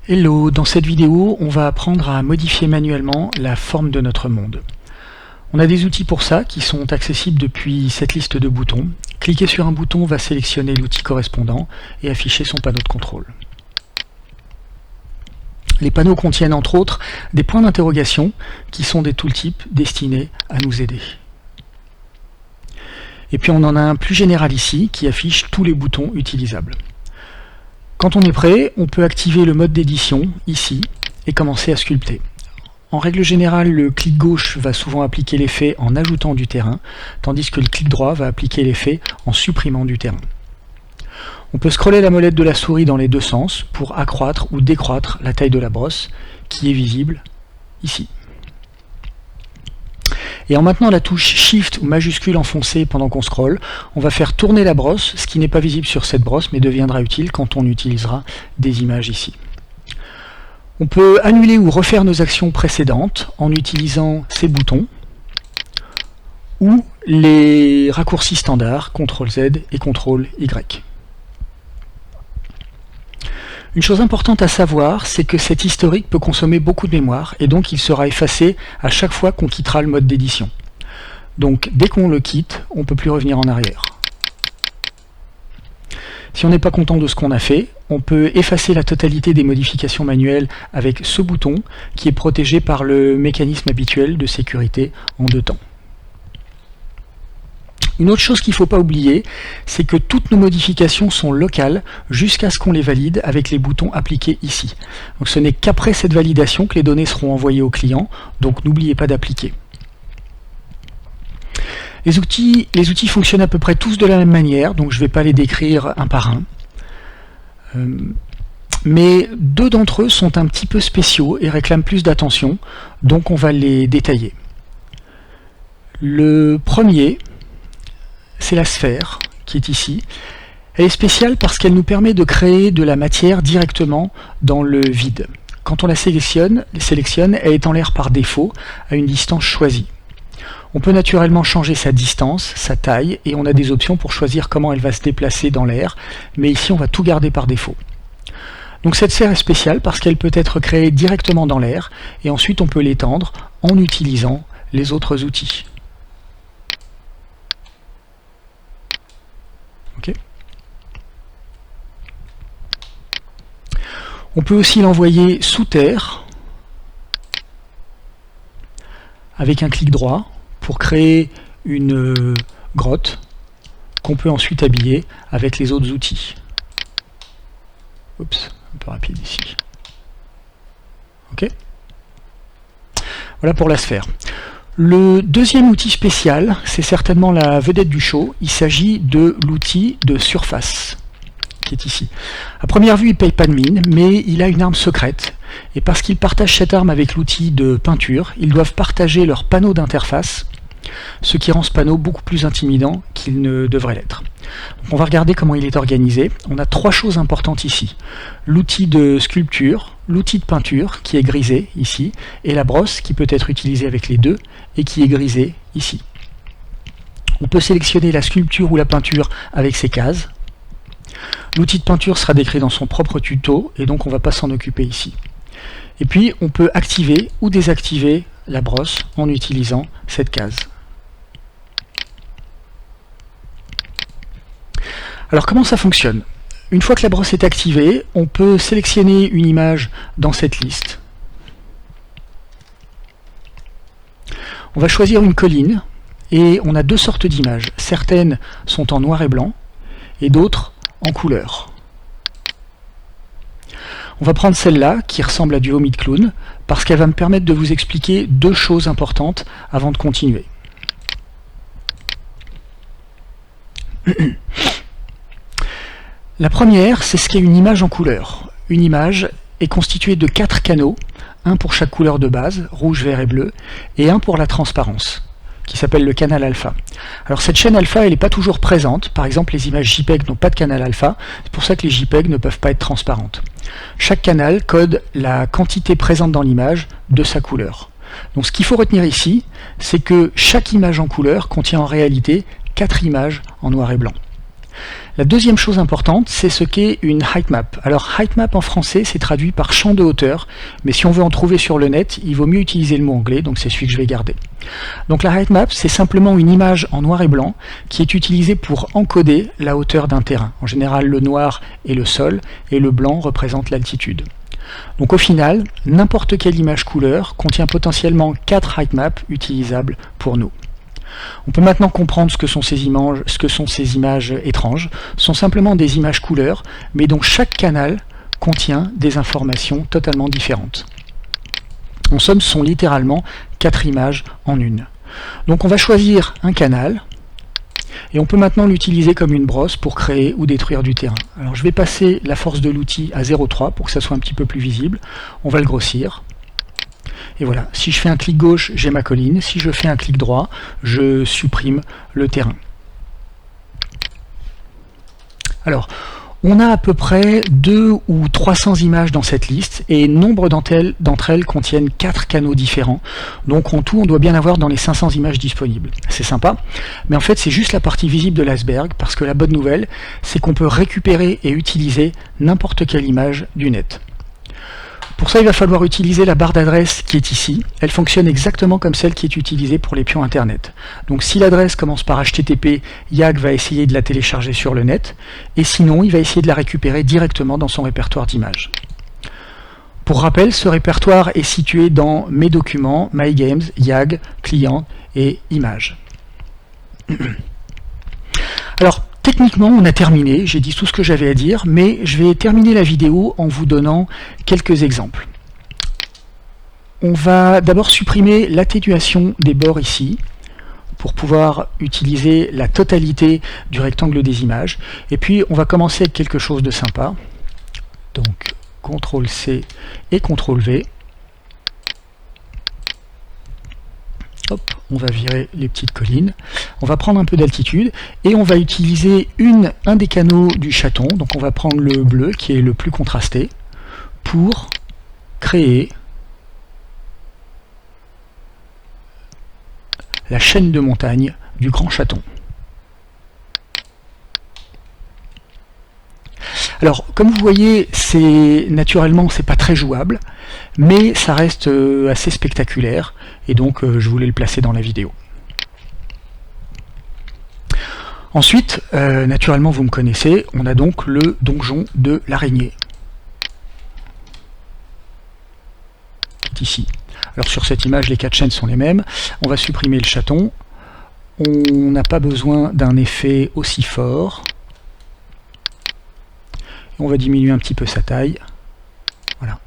Hello, dans cette vidéo, on va apprendre à modifier manuellement la forme de notre monde. On a des outils pour ça qui sont accessibles depuis cette liste de boutons. Cliquer sur un bouton va sélectionner l'outil correspondant et afficher son panneau de contrôle. Les panneaux contiennent entre autres des points d'interrogation qui sont des tooltips destinés à nous aider. Et puis on en a un plus général ici qui affiche tous les boutons utilisables. Quand on est prêt, on peut activer le mode d'édition ici et commencer à sculpter. En règle générale, le clic gauche va souvent appliquer l'effet en ajoutant du terrain, tandis que le clic droit va appliquer l'effet en supprimant du terrain. On peut scroller la molette de la souris dans les deux sens pour accroître ou décroître la taille de la brosse qui est visible ici. Et en maintenant la touche Shift ou majuscule enfoncée pendant qu'on scrolle, on va faire tourner la brosse, ce qui n'est pas visible sur cette brosse mais deviendra utile quand on utilisera des images ici. On peut annuler ou refaire nos actions précédentes en utilisant ces boutons ou les raccourcis standards CTRL-Z et CTRL-Y. Une chose importante à savoir, c'est que cet historique peut consommer beaucoup de mémoire et donc il sera effacé à chaque fois qu'on quittera le mode d'édition. Donc dès qu'on le quitte, on ne peut plus revenir en arrière. Si on n'est pas content de ce qu'on a fait, on peut effacer la totalité des modifications manuelles avec ce bouton qui est protégé par le mécanisme habituel de sécurité en deux temps. Une autre chose qu'il ne faut pas oublier, c'est que toutes nos modifications sont locales jusqu'à ce qu'on les valide avec les boutons appliqués ici. Donc ce n'est qu'après cette validation que les données seront envoyées au client, donc n'oubliez pas d'appliquer. Les outils fonctionnent à peu près tous de la même manière, donc je ne vais pas les décrire un par un. Mais deux d'entre eux sont un petit peu spéciaux et réclament plus d'attention, donc on va les détailler. Le premier, c'est la sphère qui est ici. Elle est spéciale parce qu'elle nous permet de créer de la matière directement dans le vide. Quand on la sélectionne, elle est en l'air par défaut à une distance choisie. On peut naturellement changer sa distance, sa taille, et on a des options pour choisir comment elle va se déplacer dans l'air, mais ici on va tout garder par défaut. Donc cette sphère est spéciale parce qu'elle peut être créée directement dans l'air, et ensuite on peut l'étendre en utilisant les autres outils. Okay. On peut aussi l'envoyer sous terre avec un clic droit pour créer une grotte qu'on peut ensuite habiller avec les autres outils. Oups, un peu rapide ici. Ok. Voilà pour la sphère. Le deuxième outil spécial, c'est certainement la vedette du show. Il s'agit de l'outil de surface, qui est ici. À première vue, il ne paye pas de mine, mais il a une arme secrète. Et parce qu'ils partagent cette arme avec l'outil de peinture, ils doivent partager leur panneau d'interface, ce qui rend ce panneau beaucoup plus intimidant qu'il ne devrait l'être. On va regarder comment il est organisé. On a trois choses importantes ici. L'outil de sculpture, l'outil de peinture qui est grisé ici, et la brosse qui peut être utilisée avec les deux et qui est grisée ici. On peut sélectionner la sculpture ou la peinture avec ces cases. L'outil de peinture sera décrit dans son propre tuto et donc on ne va pas s'en occuper ici. Et puis on peut activer ou désactiver la brosse en utilisant cette case. Alors comment ça fonctionne? Une fois que la brosse est activée, on peut sélectionner une image dans cette liste. On va choisir une colline et on a deux sortes d'images. Certaines sont en noir et blanc et d'autres en couleur. On va prendre celle-là qui ressemble à du vomi de clown parce qu'elle va me permettre de vous expliquer deux choses importantes avant de continuer. La première, c'est ce qu'est une image en couleur. Une image est constituée de 4 canaux, un pour chaque couleur de base, rouge, vert et bleu, et un pour la transparence, qui s'appelle le canal alpha. Alors cette chaîne alpha, elle n'est pas toujours présente. Par exemple, les images JPEG n'ont pas de canal alpha, c'est pour ça que les JPEG ne peuvent pas être transparentes. Chaque canal code la quantité présente dans l'image de sa couleur. Donc ce qu'il faut retenir ici, c'est que chaque image en couleur contient en réalité 4 images en noir et blanc. La deuxième chose importante, c'est ce qu'est une heightmap. Alors heightmap en français, c'est traduit par champ de hauteur, mais si on veut en trouver sur le net, il vaut mieux utiliser le mot anglais, donc c'est celui que je vais garder. Donc la heightmap, c'est simplement une image en noir et blanc qui est utilisée pour encoder la hauteur d'un terrain. En général, le noir est le sol et le blanc représente l'altitude. Donc au final, n'importe quelle image couleur contient potentiellement 4 heightmaps utilisables pour nous. On peut maintenant comprendre ce que sont ces images étranges. Ce sont simplement des images couleurs, mais dont chaque canal contient des informations totalement différentes. En somme, ce sont littéralement 4 images en une. Donc on va choisir un canal, et on peut maintenant l'utiliser comme une brosse pour créer ou détruire du terrain. Alors je vais passer la force de l'outil à 0,3 pour que ça soit un petit peu plus visible. On va le grossir. Et voilà, si je fais un clic gauche, j'ai ma colline. Si je fais un clic droit, je supprime le terrain. Alors, on a à peu près 200 ou 300 images dans cette liste, et nombre d'entre elles contiennent 4 canaux différents. Donc en tout, on doit bien avoir dans les 500 images disponibles. C'est sympa, mais en fait c'est juste la partie visible de l'iceberg, parce que la bonne nouvelle, c'est qu'on peut récupérer et utiliser n'importe quelle image du net. Pour ça, il va falloir utiliser la barre d'adresse qui est ici. Elle fonctionne exactement comme celle qui est utilisée pour les pions Internet. Donc si l'adresse commence par HTTP, YAG va essayer de la télécharger sur le net, et sinon, il va essayer de la récupérer directement dans son répertoire d'images. Pour rappel, ce répertoire est situé dans Mes documents, My Games, YAG, Client et Images. Alors, techniquement, on a terminé, j'ai dit tout ce que j'avais à dire, mais je vais terminer la vidéo en vous donnant quelques exemples. On va d'abord supprimer l'atténuation des bords ici, pour pouvoir utiliser la totalité du rectangle des images. Et puis, on va commencer avec quelque chose de sympa. Donc, CTRL-C et CTRL-V. Hop, on va virer les petites collines, on va prendre un peu d'altitude et on va utiliser un des canaux du chaton, donc on va prendre le bleu qui est le plus contrasté pour créer la chaîne de montagne du grand chaton. Alors, comme vous voyez, naturellement, c'est pas très jouable, mais ça reste assez spectaculaire, et donc je voulais le placer dans la vidéo. Ensuite, naturellement, vous me connaissez, on a donc le donjon de l'araignée, qui est ici. Alors sur cette image, les 4 chaînes sont les mêmes. On va supprimer le chaton. On n'a pas besoin d'un effet aussi fort. On va diminuer un petit peu sa taille, voilà,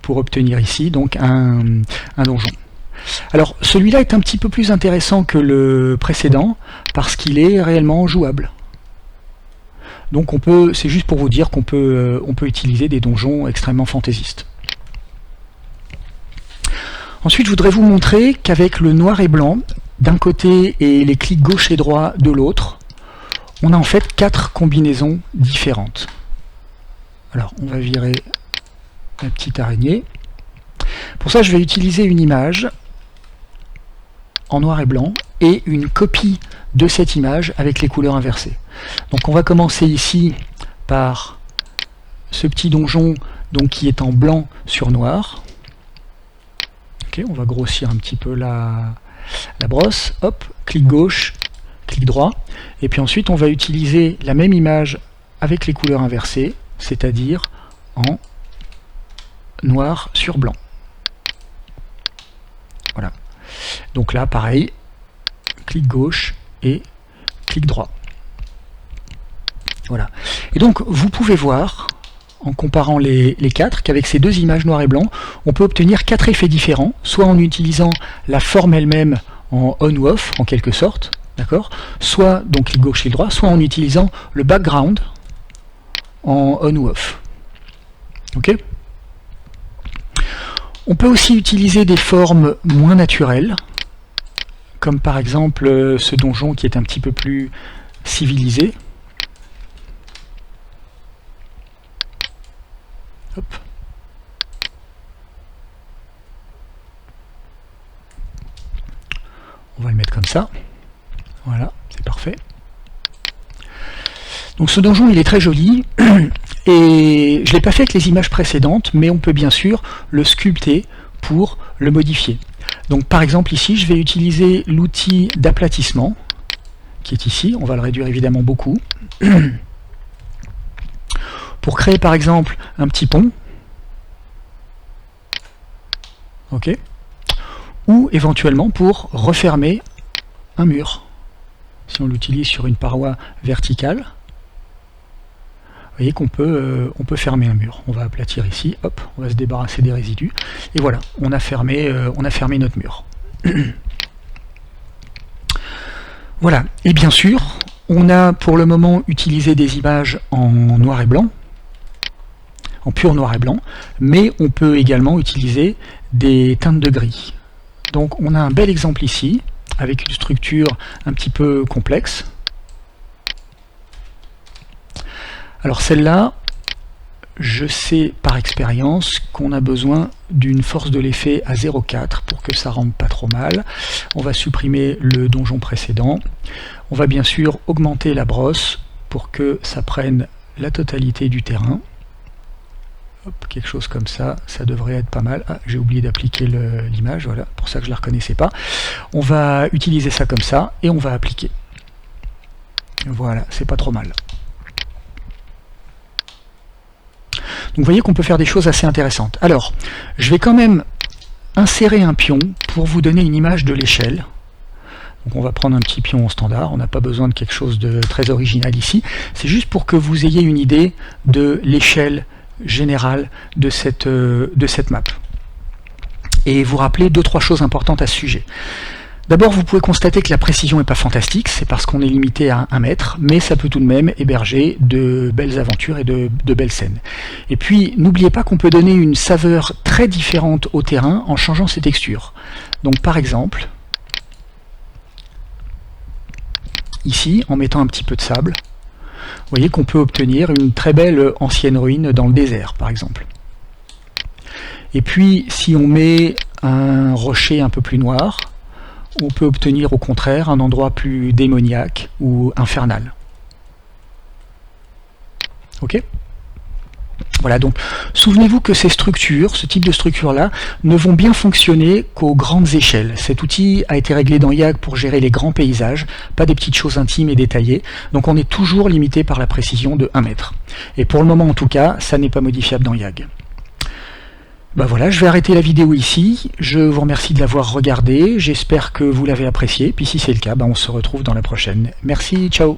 pour obtenir ici donc un donjon. Alors celui-là est un petit peu plus intéressant que le précédent parce qu'il est réellement jouable. Donc c'est juste pour vous dire qu'on peut utiliser des donjons extrêmement fantaisistes. Ensuite, je voudrais vous montrer qu'avec le noir et blanc d'un côté et les clics gauche et droit de l'autre, on a en fait 4 combinaisons différentes. Alors, on va virer la petite araignée. Pour ça, je vais utiliser une image en noir et blanc et une copie de cette image avec les couleurs inversées. Donc, on va commencer ici par ce petit donjon donc, qui est en blanc sur noir. Okay, on va grossir un petit peu la brosse. Hop, clic gauche, clic droit. Et puis ensuite, on va utiliser la même image avec les couleurs inversées, c'est-à-dire en noir sur blanc. Voilà. Donc là, pareil, clic gauche et clic droit. Voilà. Et donc, vous pouvez voir, en comparant les 4, qu'avec ces 2 images noir et blanc, on peut obtenir 4 effets différents, soit en utilisant la forme elle-même en on ou off, en quelque sorte, d'accord, soit donc clic gauche, clic droit, soit en utilisant le background en on ou off. Ok. On peut aussi utiliser des formes moins naturelles, comme par exemple ce donjon qui est un petit peu plus civilisé. Hop. On va le mettre comme ça. Voilà, c'est parfait. Donc ce donjon il est très joli, et je ne l'ai pas fait avec les images précédentes, mais on peut bien sûr le sculpter pour le modifier. Donc par exemple ici, je vais utiliser l'outil d'aplatissement, qui est ici, on va le réduire évidemment beaucoup, pour créer par exemple un petit pont, ok, ou éventuellement pour refermer un mur. Si on l'utilise sur une paroi verticale, vous voyez qu'on peut, on peut fermer un mur. On va aplatir ici, hop, on va se débarrasser des résidus, et voilà, on a fermé notre mur. Voilà, et bien sûr, on a pour le moment utilisé des images en noir et blanc, en pur noir et blanc, mais on peut également utiliser des teintes de gris. Donc on a un bel exemple ici, avec une structure un petit peu complexe. Alors celle-là, je sais par expérience qu'on a besoin d'une force de l'effet à 0,4 pour que ça rende pas trop mal. On va supprimer le donjon précédent. On va bien sûr augmenter la brosse pour que ça prenne la totalité du terrain. Hop, quelque chose comme ça, ça devrait être pas mal. Ah, j'ai oublié d'appliquer l'image, voilà, pour ça que je la reconnaissais pas. On va utiliser ça comme ça et on va appliquer. Voilà, c'est pas trop mal. Donc vous voyez qu'on peut faire des choses assez intéressantes. Alors, je vais quand même insérer un pion pour vous donner une image de l'échelle. Donc on va prendre un petit pion standard, on n'a pas besoin de quelque chose de très original ici. C'est juste pour que vous ayez une idée de l'échelle générale de cette map. Et vous rappelez 2-3 choses importantes à ce sujet. D'abord, vous pouvez constater que la précision n'est pas fantastique, c'est parce qu'on est limité à 1 mètre, mais ça peut tout de même héberger de belles aventures et de belles scènes. Et puis, n'oubliez pas qu'on peut donner une saveur très différente au terrain en changeant ses textures. Donc par exemple, ici, en mettant un petit peu de sable, vous voyez qu'on peut obtenir une très belle ancienne ruine dans le désert, par exemple. Et puis, si on met un rocher un peu plus noir, on peut obtenir au contraire un endroit plus démoniaque ou infernal. Ok ? Voilà, donc souvenez-vous que ces structures, ce type de structure-là, ne vont bien fonctionner qu'aux grandes échelles. Cet outil a été réglé dans YAG pour gérer les grands paysages, pas des petites choses intimes et détaillées, donc on est toujours limité par la précision de 1 mètre. Et pour le moment en tout cas, ça n'est pas modifiable dans YAG. Ben voilà, je vais arrêter la vidéo ici, je vous remercie de l'avoir regardée, j'espère que vous l'avez appréciée, puis si c'est le cas, ben on se retrouve dans la prochaine. Merci, ciao.